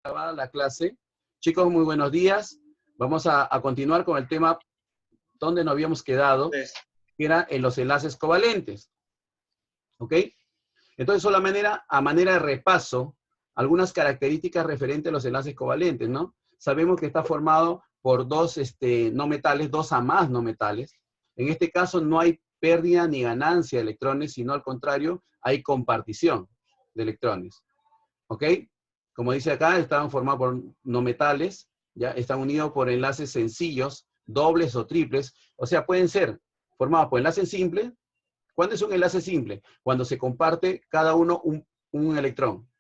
grabada la clase. Chicos, muy buenos días. Vamos a continuar con el tema donde nos habíamos quedado, que era en los enlaces covalentes. ¿Ok? Entonces, a manera de repaso, algunas características referentes a los enlaces covalentes, ¿no? Sabemos que está formado por dos no metales, dos a más no metales. En este caso no hay pérdida ni ganancia de electrones, sino al contrario, hay compartición de electrones. ¿Ok? Como dice acá, están formados por no metales, ¿ya? Están unidos por enlaces sencillos, dobles o triples. O sea, pueden ser formados por enlaces simples. ¿Cuándo es un enlace simple? Cuando se comparte cada uno un electrón.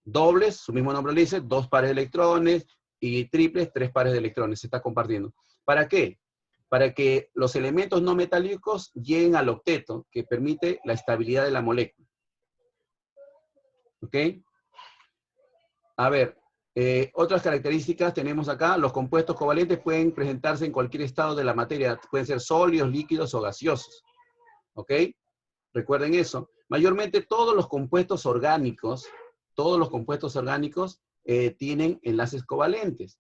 Dobles, su mismo nombre lo dice, dos pares de electrones, y triples, tres pares de electrones. Se está compartiendo. ¿Para qué? Para que los elementos no metálicos lleguen al octeto, que permite la estabilidad de la molécula. ¿Ok? A ver, otras características tenemos acá. Los compuestos covalentes pueden presentarse en cualquier estado de la materia. Pueden ser sólidos, líquidos o gaseosos. ¿Ok? Recuerden eso. Mayormente todos los compuestos orgánicos tienen enlaces covalentes.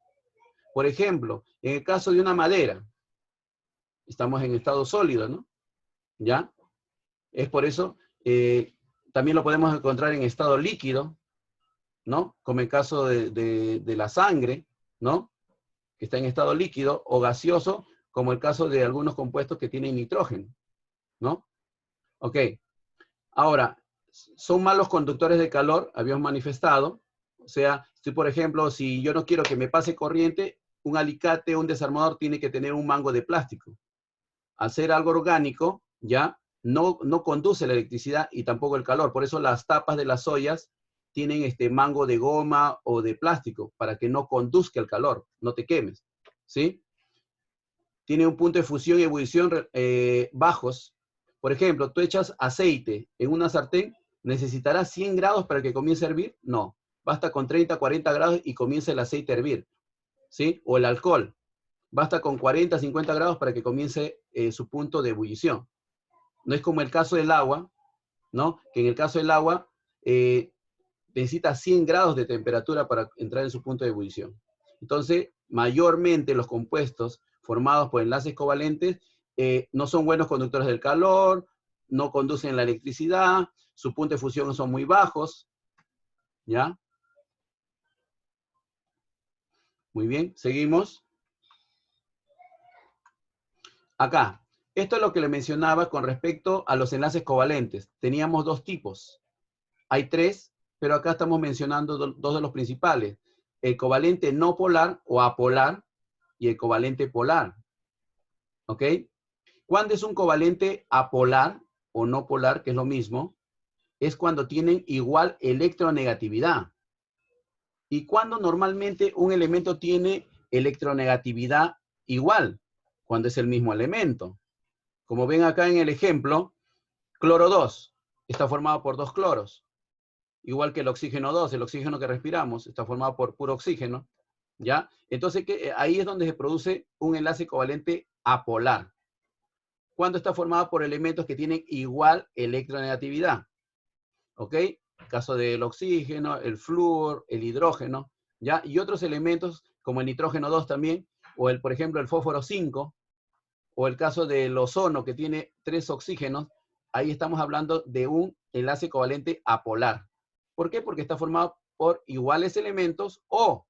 Por ejemplo, en el caso de una madera, estamos en estado sólido, ¿no? ¿Ya? Es por eso, también lo podemos encontrar en estado líquido, ¿no? Como el caso de la sangre, ¿no? Que está en estado líquido, o gaseoso, como el caso de algunos compuestos que tienen nitrógeno, ¿no? Ok. Ahora, son malos conductores de calor, habíamos manifestado. O sea, si por ejemplo, si yo no quiero que me pase corriente, un alicate o un desarmador tiene que tener un mango de plástico. Al ser algo orgánico, ya, no conduce la electricidad y tampoco el calor. Por eso las tapas de las ollas tienen mango de goma o de plástico, para que no conduzca el calor, no te quemes, ¿sí? Tiene un punto de fusión y ebullición bajos. Por ejemplo, tú echas aceite en una sartén, ¿necesitarás 100 grados para que comience a hervir? No, basta con 30, 40 grados y comienza el aceite a hervir, ¿sí? O el alcohol, basta con 40, 50 grados para que comience su punto de ebullición. No es como el caso del agua, ¿no? Que en el caso del agua necesita 100 grados de temperatura para entrar en su punto de ebullición. Entonces, mayormente los compuestos formados por enlaces covalentes no son buenos conductores del calor, no conducen la electricidad, su punto de fusión son muy bajos, ¿ya? Muy bien, seguimos. Acá, esto es lo que le mencionaba con respecto a los enlaces covalentes. Teníamos dos tipos. Hay tres, pero acá estamos mencionando dos de los principales. El covalente no polar o apolar y el covalente polar. ¿Ok? ¿Cuándo es un covalente apolar o no polar, que es lo mismo? Es cuando tienen igual electronegatividad. ¿Y cuando normalmente un elemento tiene electronegatividad igual? Cuando es el mismo elemento. Como ven acá en el ejemplo, cloro 2 está formado por dos cloros. Igual que el oxígeno 2, el oxígeno que respiramos, está formado por puro oxígeno, ¿ya? Entonces, ahí es donde se produce un enlace covalente apolar. Cuando está formado por elementos que tienen igual electronegatividad, ¿ok? El caso del oxígeno, el flúor, el hidrógeno, ¿ya? Y otros elementos, como el nitrógeno 2 también, o por ejemplo, el fósforo 5, o el caso del ozono, que tiene 3 oxígenos, ahí estamos hablando de un enlace covalente apolar. ¿Por qué? Porque está formado por iguales elementos o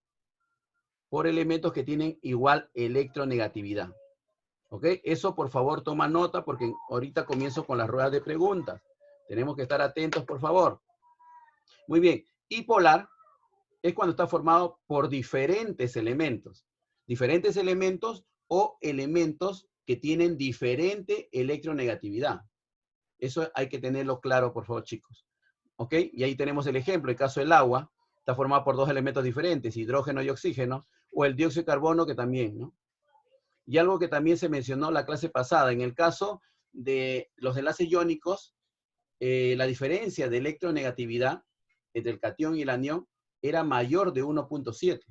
por elementos que tienen igual electronegatividad. ¿Ok? Eso por favor toma nota, porque ahorita comienzo con las ruedas de preguntas. Tenemos que estar atentos, por favor. Muy bien. Y polar es cuando está formado por diferentes elementos. Diferentes elementos o elementos que tienen diferente electronegatividad. Eso hay que tenerlo claro, por favor, chicos. ¿Ok? Y ahí tenemos el ejemplo. El caso del agua está formado por dos elementos diferentes, hidrógeno y oxígeno, o el dióxido de carbono, que también, ¿no? Y algo que también se mencionó la clase pasada, en el caso de los enlaces iónicos, la diferencia de electronegatividad entre el catión y el anión era mayor de 1.7.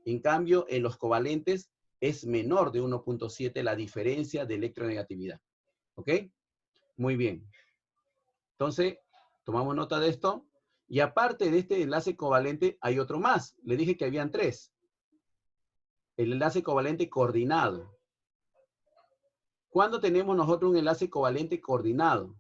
En cambio, en los covalentes es menor de 1.7 la diferencia de electronegatividad. ¿Ok? Muy bien. Entonces, tomamos nota de esto. Y aparte de este enlace covalente, hay otro más. Le dije que habían 3. El enlace covalente coordinado. ¿Cuándo tenemos nosotros un enlace covalente coordinado?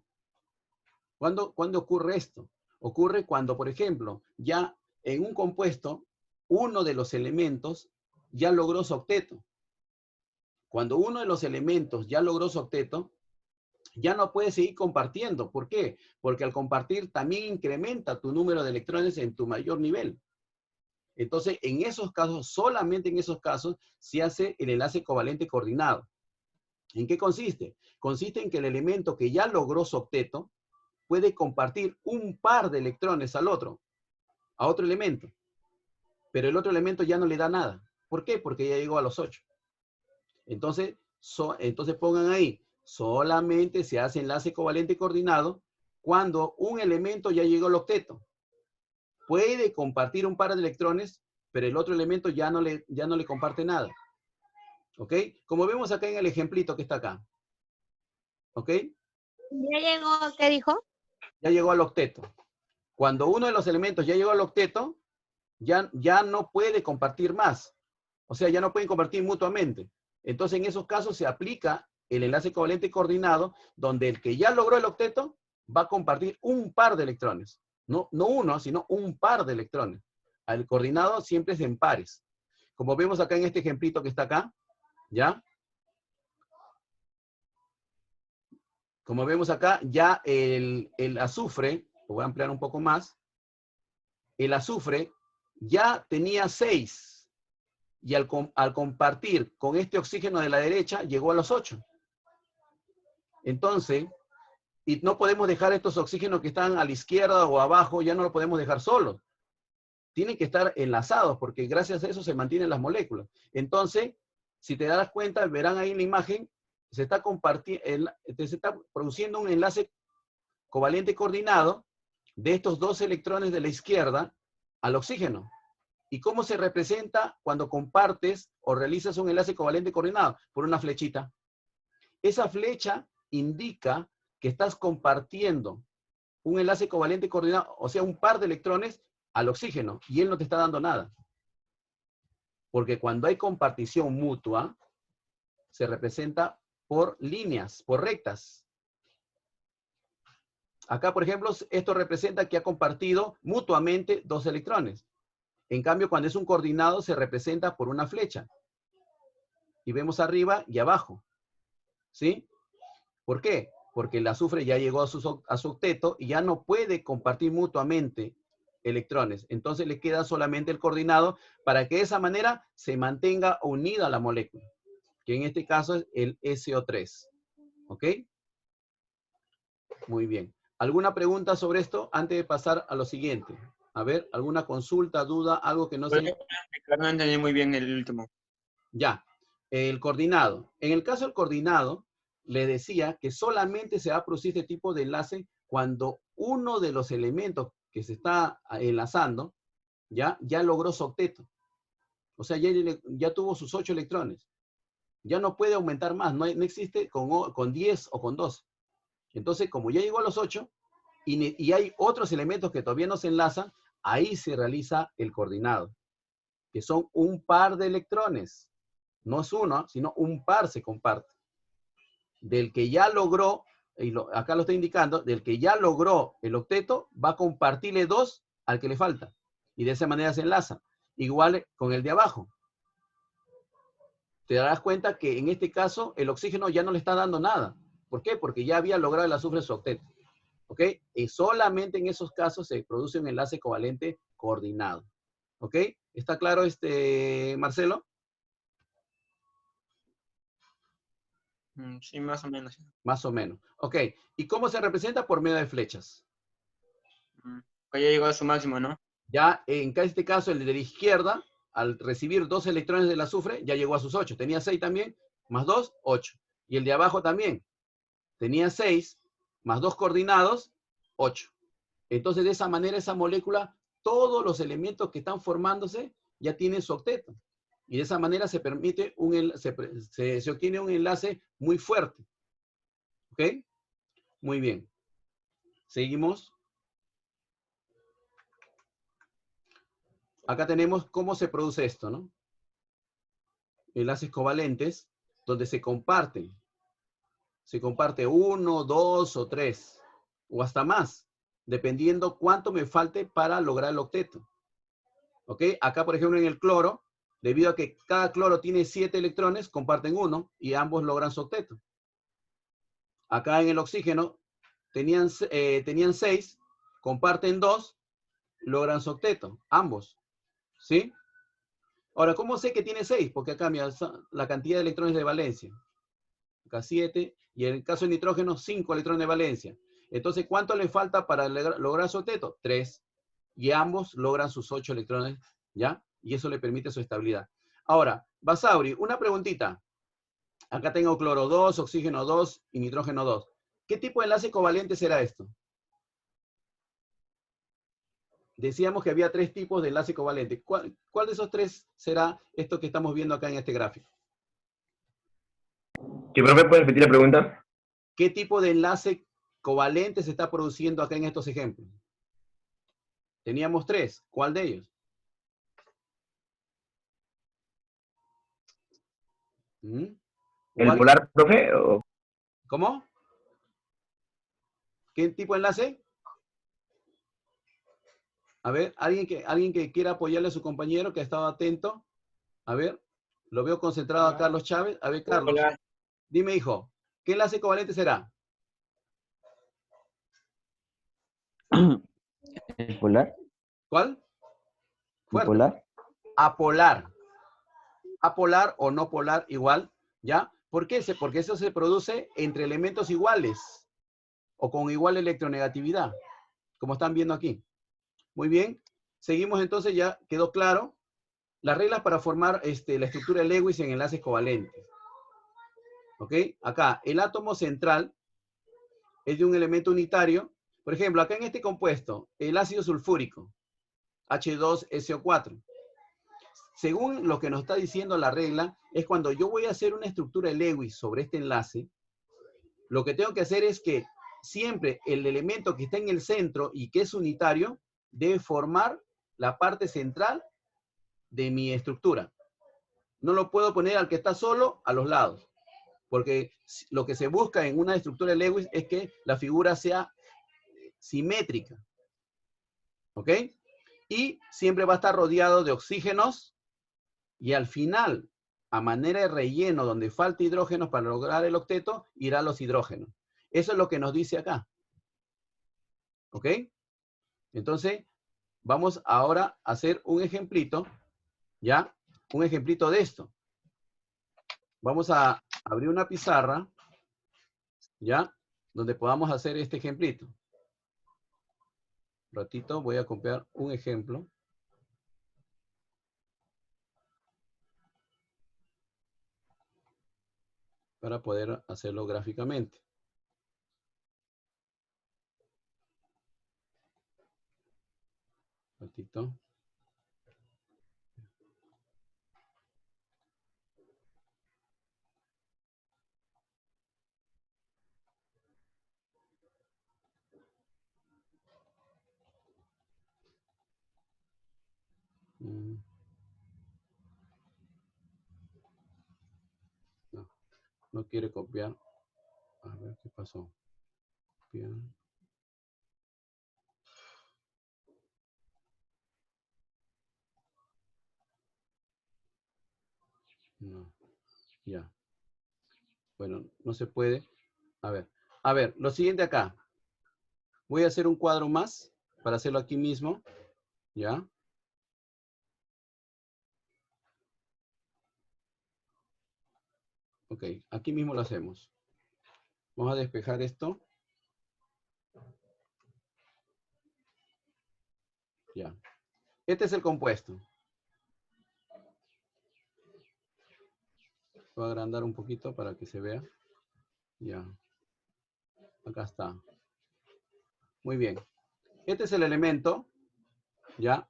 ¿Cuándo ocurre esto? Ocurre cuando, por ejemplo, ya en un compuesto, uno de los elementos ya logró su octeto. Cuando uno de los elementos ya logró su octeto, ya no puede seguir compartiendo. ¿Por qué? Porque al compartir también incrementa tu número de electrones en tu mayor nivel. Entonces, en esos casos, solamente en esos casos, se hace el enlace covalente coordinado. ¿En qué consiste? Consiste en que el elemento que ya logró su octeto puede compartir un par de electrones a otro elemento. Pero el otro elemento ya no le da nada. ¿Por qué? Porque ya llegó a los 8. Entonces pongan ahí, solamente se hace enlace covalente coordinado cuando un elemento ya llegó al octeto. Puede compartir un par de electrones, pero el otro elemento ya no le comparte nada. ¿Ok? Como vemos acá en el ejemplito que está acá. ¿Ok? ¿Ya llegó? ¿Qué dijo? Ya llegó al octeto. Cuando uno de los elementos ya llegó al octeto, ya no puede compartir más. O sea, ya no pueden compartir mutuamente. Entonces, en esos casos se aplica el enlace covalente coordinado, donde el que ya logró el octeto va a compartir un par de electrones. No uno, sino un par de electrones. El coordinado siempre es en pares. Como vemos acá en este ejemplito que está acá, ¿ya? Como vemos acá, ya el azufre, lo voy a ampliar un poco más, el azufre ya tenía 6. Y al compartir con este oxígeno de la derecha, llegó a los 8. Entonces, y no podemos dejar estos oxígenos que están a la izquierda o abajo, ya no los podemos dejar solos. Tienen que estar enlazados, porque gracias a eso se mantienen las moléculas. Entonces, si te das cuenta, verán ahí en la imagen, se está produciendo un enlace covalente coordinado de estos 2 electrones de la izquierda al oxígeno. ¿Y cómo se representa cuando compartes o realizas un enlace covalente coordinado? Por una flechita. Esa flecha indica que estás compartiendo un enlace covalente coordinado, o sea, un par de electrones al oxígeno, y él no te está dando nada. Porque cuando hay compartición mutua, se representa por líneas, por rectas. Acá, por ejemplo, esto representa que ha compartido mutuamente 2 electrones. En cambio, cuando es un coordinado, se representa por una flecha. Y vemos arriba y abajo. ¿Sí? ¿Por qué? Porque el azufre ya llegó a su octeto y ya no puede compartir mutuamente electrones. Entonces le queda solamente el coordinado para que de esa manera se mantenga unida la molécula, que en este caso es el SO3. ¿Ok? Muy bien. ¿Alguna pregunta sobre esto antes de pasar a lo siguiente? A ver, ¿alguna consulta, duda, algo que no se... No entendí muy bien el último. Ya, el coordinado. En el caso del coordinado, le decía que solamente se va a producir este tipo de enlace cuando uno de los elementos que se está enlazando ya logró su octeto. O sea, ya tuvo sus 8 electrones. Ya no puede aumentar más, no existe con 10 o con 12. Entonces, como ya llegó a los 8 y hay otros elementos que todavía no se enlazan, ahí se realiza el coordinado, que son un par de electrones. No es uno, sino un par se comparte. Del que ya logró, acá lo está indicando, del que ya logró el octeto, va a compartirle 2 al que le falta. Y de esa manera se enlaza. Igual con el de abajo. Te darás cuenta que en este caso el oxígeno ya no le está dando nada. ¿Por qué? Porque ya había logrado el azufre su octeto. ¿Ok? Y solamente en esos casos se produce un enlace covalente coordinado. ¿Ok? ¿Está claro, Marcelo? Sí, más o menos. Más o menos. Ok. ¿Y cómo se representa? Por medio de flechas. Que ya llegó a su máximo, ¿no? Ya en este caso, el de la izquierda, al recibir 2 electrones del azufre, ya llegó a sus 8. Tenía 6 también, más 2, 8. Y el de abajo también. Tenía 6, más 2 coordinados, 8. Entonces, de esa manera, esa molécula, todos los elementos que están formándose ya tienen su octeto. Y de esa manera se permite se obtiene un enlace muy fuerte. ¿Ok? Muy bien. Seguimos. acá tenemos cómo se produce esto, ¿no? Enlaces covalentes donde se comparten. Se comparte 1, 2 o 3, o hasta más, dependiendo cuánto me falte para lograr el octeto. ¿Ok? Acá, por ejemplo, en el cloro, debido a que cada cloro tiene 7 electrones, comparten 1 y ambos logran su octeto. Acá en el oxígeno tenían 6, comparten 2, logran su octeto, ambos. ¿Sí? Ahora, ¿cómo sé que tiene 6? Porque acá cambia la cantidad de electrones de valencia. Acá 7, y en el caso de nitrógeno, 5 electrones de valencia. Entonces, ¿cuánto le falta para lograr su octeto? 3. Y ambos logran sus 8 electrones, ¿ya? Y eso le permite su estabilidad. Ahora, Basauri, una preguntita. Acá tengo cloro 2, oxígeno 2 y nitrógeno 2. ¿Qué tipo de enlace covalente será esto? Decíamos que había 3 tipos de enlace covalente. ¿Cuál de esos 3 será esto que estamos viendo acá en este gráfico? ¿Qué, profe, puede repetir la pregunta? ¿Qué tipo de enlace covalente se está produciendo acá en estos ejemplos? Teníamos 3. ¿Cuál de ellos? ¿El polar, profe? ¿O? ¿Cómo? ¿Qué tipo de enlace? A ver, alguien que quiera apoyarle a su compañero que ha estado atento. A ver, lo veo concentrado a Carlos Chávez. A ver, Carlos, Hola. dime, hijo, ¿qué enlace covalente será? ¿El polar? ¿Cuál? ¿El Fuerte. polar? Apolar. Apolar o no polar igual, ¿ya? ¿Por qué? Porque eso se produce entre elementos iguales o con igual electronegatividad, como están viendo aquí. Muy bien. Seguimos entonces, ya quedó claro las reglas para formar la estructura de Lewis en enlaces covalentes. ¿Ok? Acá, el átomo central es de un elemento unitario. Por ejemplo, acá en este compuesto, el ácido sulfúrico, H2SO4. Según lo que nos está diciendo la regla, es cuando yo voy a hacer una estructura de Lewis sobre este enlace, lo que tengo que hacer es que siempre el elemento que está en el centro y que es unitario, debe formar la parte central de mi estructura. No lo puedo poner al que está solo a los lados, porque lo que se busca en una estructura de Lewis es que la figura sea simétrica. ¿Ok? Y siempre va a estar rodeado de oxígenos y al final, a manera de relleno donde falta hidrógenos para lograr el octeto, irán los hidrógenos. Eso es lo que nos dice acá. ¿Ok? Entonces, vamos ahora a hacer un ejemplito, ¿ya? Un ejemplito de esto. Vamos a abrir una pizarra, ¿ya? Donde podamos hacer este ejemplito. Un ratito, voy a copiar un ejemplo. Para poder hacerlo gráficamente. Un ratito. No, no quiere copiar. A ver qué pasó. Copiar. No, ya. Bueno, no se puede. A ver, lo siguiente acá. Voy a hacer un cuadro más para hacerlo aquí mismo. ¿Ya? Ok, aquí mismo lo hacemos. Vamos a despejar esto. Ya. Este es el compuesto. Voy a agrandar un poquito para que se vea. Ya. Acá está. Muy bien. Este es el elemento. ¿Ya?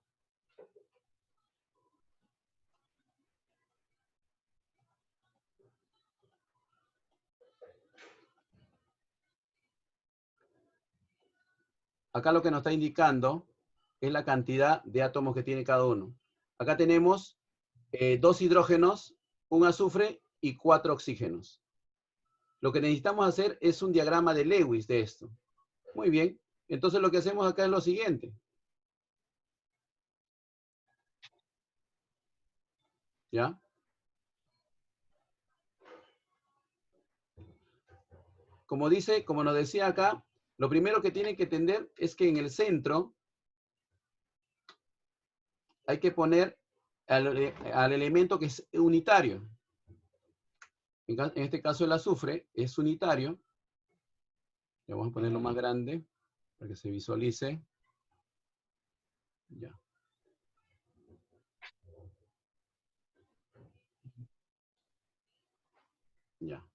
Acá lo que nos está indicando es la cantidad de átomos que tiene cada uno. Acá tenemos 2 hidrógenos, 1 azufre y 4 oxígenos. Lo que necesitamos hacer es un diagrama de Lewis de esto. Muy bien. Entonces lo que hacemos acá es lo siguiente. ¿Ya? Como nos decía acá, lo primero que tienen que entender es que en el centro hay que poner al elemento que es unitario. En este caso el azufre es unitario. Le vamos a ponerlo más grande para que se visualice. Ya. Ya.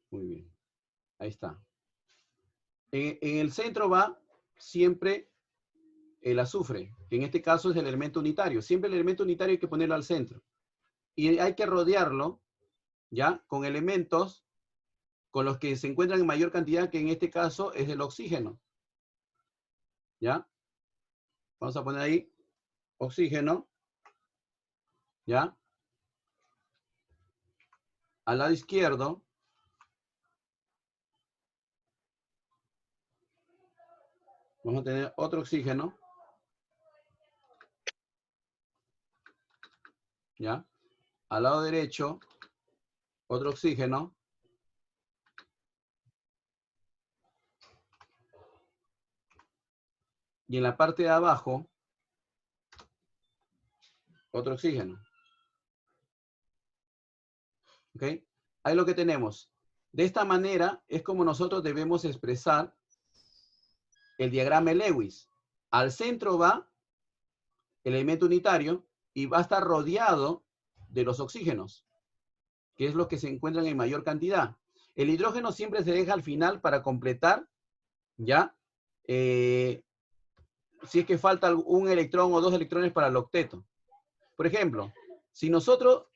Muy bien. Ahí está. En el centro va siempre el azufre, que en este caso es el elemento unitario. Siempre el elemento unitario hay que ponerlo al centro. Y hay que rodearlo, ¿ya? Con elementos con los que se encuentran en mayor cantidad, que en este caso es el oxígeno. ¿Ya? Vamos a poner ahí oxígeno. ¿Ya? Al lado izquierdo vamos a tener otro oxígeno. ¿Ya? Al lado derecho, otro oxígeno. Y en la parte de abajo, otro oxígeno. ¿Ok? Ahí lo que tenemos. De esta manera es como nosotros debemos expresar el diagrama de Lewis. Al centro va el elemento unitario y va a estar rodeado de los oxígenos, que es lo que se encuentran en mayor cantidad. El hidrógeno siempre se deja al final para completar, ¿ya? Si es que falta un electrón o 2 electrones para el octeto. Por ejemplo, si nosotros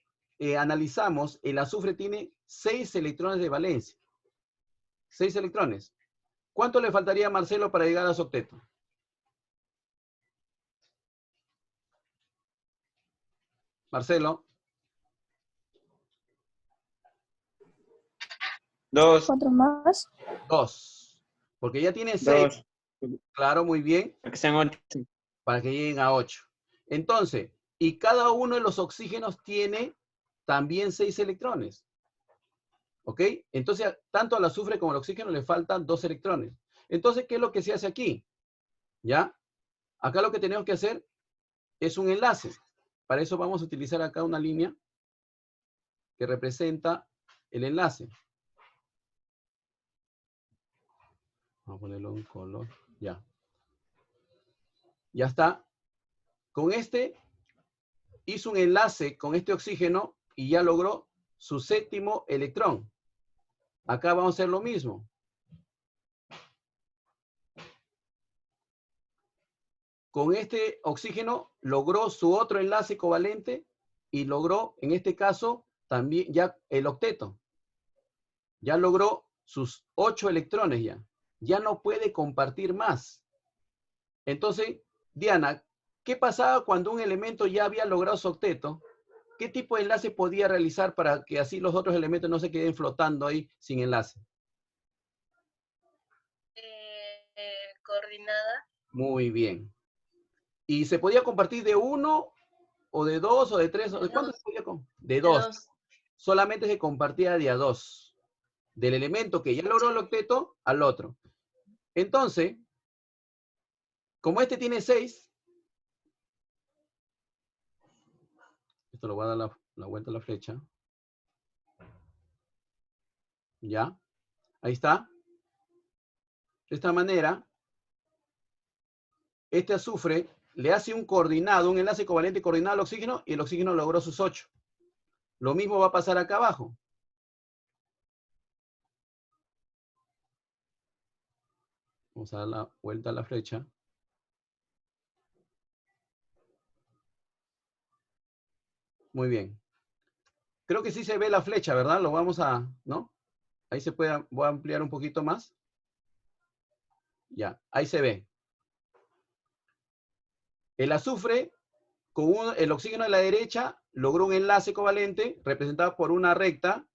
analizamos, el azufre tiene 6 electrones de valencia. 6 electrones. ¿Cuánto le faltaría a Marcelo para llegar a su octeto? Marcelo. 2. 4 más. 2. Porque ya tiene 6. 2. Claro, muy bien. Para que sean 8. Para que lleguen a 8. Entonces, y cada uno de los oxígenos tiene también 6 electrones. ¿Ok? Entonces, tanto al azufre como al oxígeno le faltan 2 electrones. Entonces, ¿qué es lo que se hace aquí? ¿Ya? Acá lo que tenemos que hacer es un enlace. Para eso vamos a utilizar acá una línea que representa el enlace. Vamos a ponerlo en color. Ya. Ya está. Con este hizo un enlace con este oxígeno y ya logró su 7º electrón. Acá vamos a hacer lo mismo. Con este oxígeno logró su otro enlace covalente y logró, en este caso, también ya el octeto. Ya logró sus 8 electrones ya. Ya no puede compartir más. Entonces, Diana, ¿qué pasaba cuando un elemento ya había logrado su octeto? ¿Qué tipo de enlace podía realizar para que así los otros elementos no se queden flotando ahí sin enlace? Coordinada. Muy bien. ¿Y se podía compartir de 1 o de 2 o de 3? ¿De cuánto se podía compartir? De 2. Solamente se compartía de a 2. Del elemento que ya logró el octeto al otro. Entonces, como este tiene 6, esto lo voy a dar la vuelta a la flecha. ¿Ya? Ahí está. De esta manera, este azufre le hace un coordinado, un enlace covalente coordinado al oxígeno y el oxígeno logró sus 8. Lo mismo va a pasar acá abajo. Vamos a dar la vuelta a la flecha. Muy bien. Creo que sí se ve la flecha, ¿verdad? Lo vamos a, ¿no? Ahí se puede, voy a ampliar un poquito más. Ya, ahí se ve. El azufre, el oxígeno de la derecha, logró un enlace covalente representado por una recta,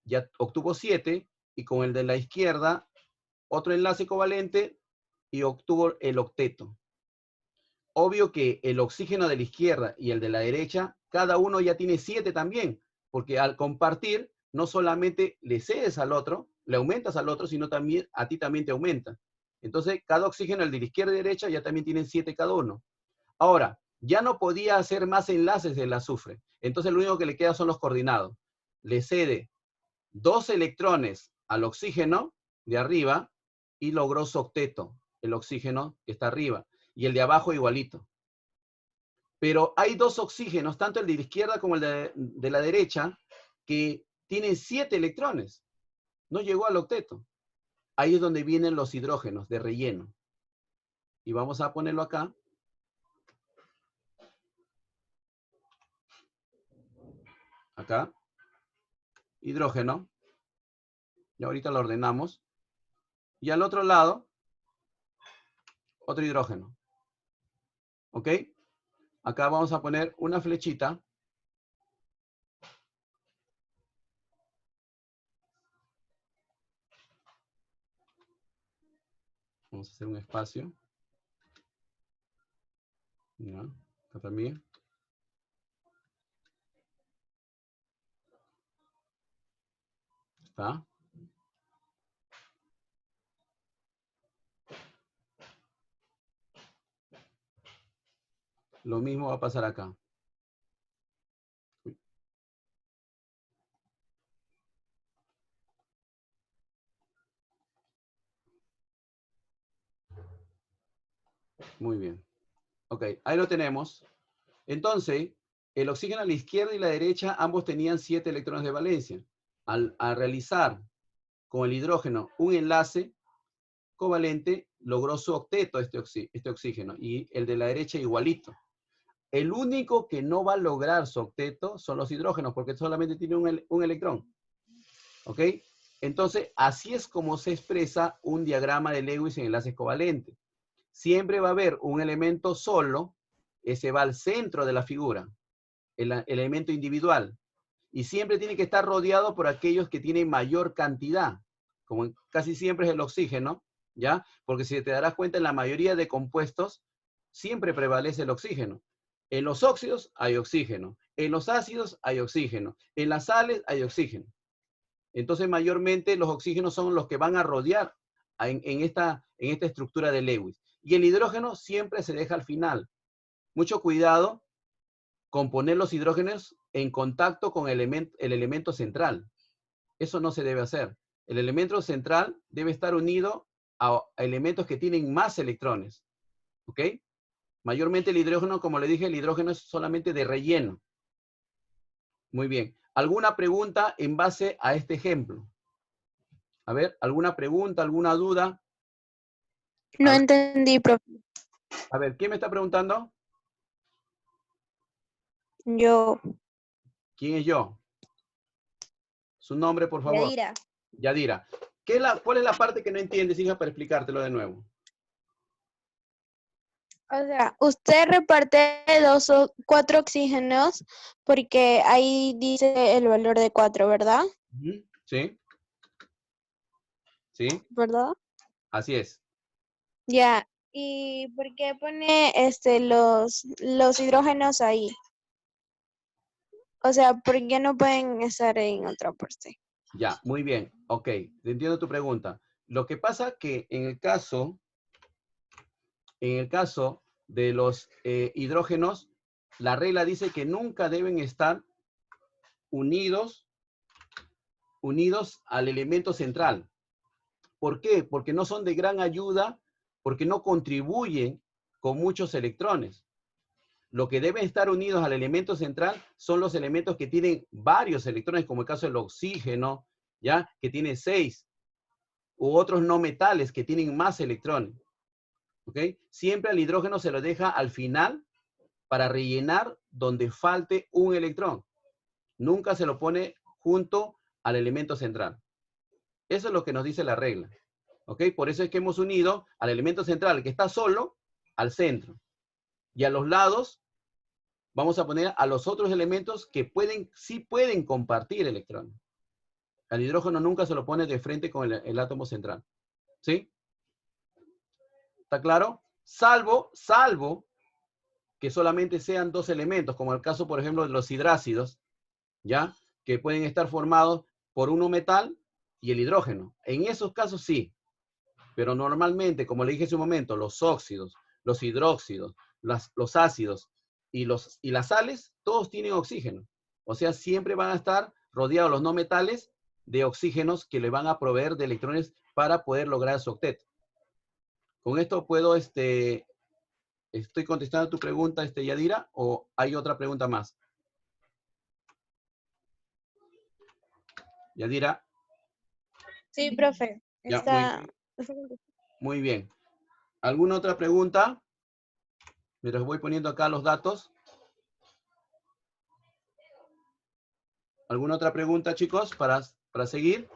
ya obtuvo 7, y con el de la izquierda, otro enlace covalente, y obtuvo el octeto. Obvio que el oxígeno de la izquierda y el de la derecha, cada uno ya tiene 7 también, porque al compartir, no solamente le cedes al otro, le aumentas al otro, sino también a ti también te aumenta. Entonces, cada oxígeno, el de la izquierda y derecha, ya también tienen 7 cada uno. Ahora, ya no podía hacer más enlaces del azufre. Entonces, lo único que le queda son los coordinados. Le cede 2 electrones al oxígeno de arriba y logró su octeto, el oxígeno que está arriba. Y el de abajo igualito. Pero hay 2 oxígenos, tanto el de la izquierda como el de la derecha, que tienen 7 electrones. No llegó al octeto. Ahí es donde vienen los hidrógenos de relleno. Y vamos a ponerlo acá. Acá. Hidrógeno. Y ahorita lo ordenamos. Y al otro lado, otro hidrógeno. ¿Ok? Acá vamos a poner una flechita. Vamos a hacer un espacio. Ya, acá también. Está. Lo mismo va a pasar acá. Muy bien. Ok, ahí lo tenemos. Entonces, el oxígeno a la izquierda y la derecha, ambos tenían 7 electrones de valencia. Al realizar con el hidrógeno un enlace covalente, logró su octeto este oxígeno, y el de la derecha igualito. El único que no va a lograr su octeto son los hidrógenos, porque solamente tiene un electrón. ¿Ok? Entonces, así es como se expresa un diagrama de Lewis en enlaces covalentes. Siempre va a haber un elemento solo, ese va al centro de la figura, el elemento individual. Y siempre tiene que estar rodeado por aquellos que tienen mayor cantidad, como casi siempre es el oxígeno, ¿ya? Porque si te darás cuenta, en la mayoría de compuestos siempre prevalece el oxígeno. En los óxidos hay oxígeno, en los ácidos hay oxígeno, en las sales hay oxígeno. Entonces, mayormente los oxígenos son los que van a rodear en esta estructura de Lewis. Y el hidrógeno siempre se deja al final. Mucho cuidado con poner los hidrógenos en contacto con el elemento central. Eso no se debe hacer. El elemento central debe estar unido a elementos que tienen más electrones. ¿Ok? Mayormente el hidrógeno, como le dije, el hidrógeno es solamente de relleno. Muy bien. ¿Alguna pregunta en base a este ejemplo? A ver, ¿alguna pregunta, alguna duda? No entendí, profe. A ver, ¿quién me está preguntando? Yo. ¿Quién es yo? Su nombre, por favor. Yadira. Yadira. ¿Cuál es la parte que no entiendes, hija, para explicártelo de nuevo? O sea, usted reparte 2 o 4 oxígenos porque ahí dice el valor de 4, ¿verdad? Sí. Sí, ¿Verdad? así es. Ya. ¿Y por qué pone los hidrógenos ahí? O sea, ¿por qué no pueden estar en otra parte? Ya, muy bien. Ok, entiendo tu pregunta. Lo que pasa que en el caso de los hidrógenos, la regla dice que nunca deben estar unidos al elemento central. ¿Por qué? Porque no son de gran ayuda, porque no contribuyen con muchos electrones. Lo que deben estar unidos al elemento central son los elementos que tienen varios electrones, como el caso del oxígeno, ¿ya? Que tiene 6, u otros no metales que tienen más electrones. ¿Ok? Siempre al hidrógeno se lo deja al final para rellenar donde falte un electrón. Nunca se lo pone junto al elemento central. Eso es lo que nos dice la regla. ¿Ok? Por eso es que hemos unido al elemento central que está solo al centro. Y a los lados vamos a poner a los otros elementos que sí pueden compartir electrones. Al hidrógeno nunca se lo pone de frente con el átomo central. ¿Sí? ¿Está claro? Salvo que solamente sean dos elementos, como el caso, por ejemplo, de los hidrácidos, ¿ya? Que pueden estar formados por uno metal y el hidrógeno. En esos casos sí. Pero normalmente, como le dije hace un momento, los óxidos, los hidróxidos, los ácidos y las sales, todos tienen oxígeno. O sea, siempre van a estar rodeados los no metales de oxígenos que le van a proveer de electrones para poder lograr su octeto. Con esto puedo, ¿estoy contestando tu pregunta, Yadira, o hay otra pregunta más? Yadira. Sí, profe. Ya, Está... muy bien. ¿Alguna otra pregunta? Mientras voy poniendo acá los datos. ¿Alguna otra pregunta, chicos, para seguir?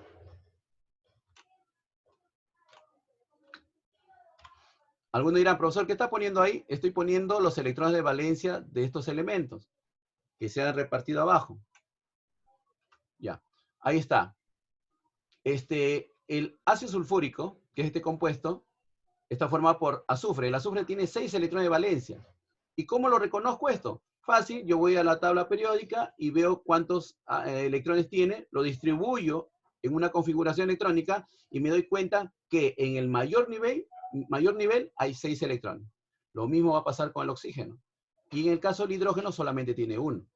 Algunos dirán, profesor, ¿qué está poniendo ahí? Estoy poniendo los electrones de valencia de estos elementos que se han repartido abajo. Ya, ahí está. El ácido sulfúrico, que es este compuesto, está formado por azufre. El azufre tiene 6 electrones de valencia. ¿Y cómo lo reconozco esto? Fácil, yo voy a la tabla periódica y veo cuántos electrones tiene, lo distribuyo en una configuración electrónica y me doy cuenta que en el mayor nivel hay 6 electrones. Lo mismo va a pasar con el oxígeno. Y en el caso del hidrógeno solamente tiene 1.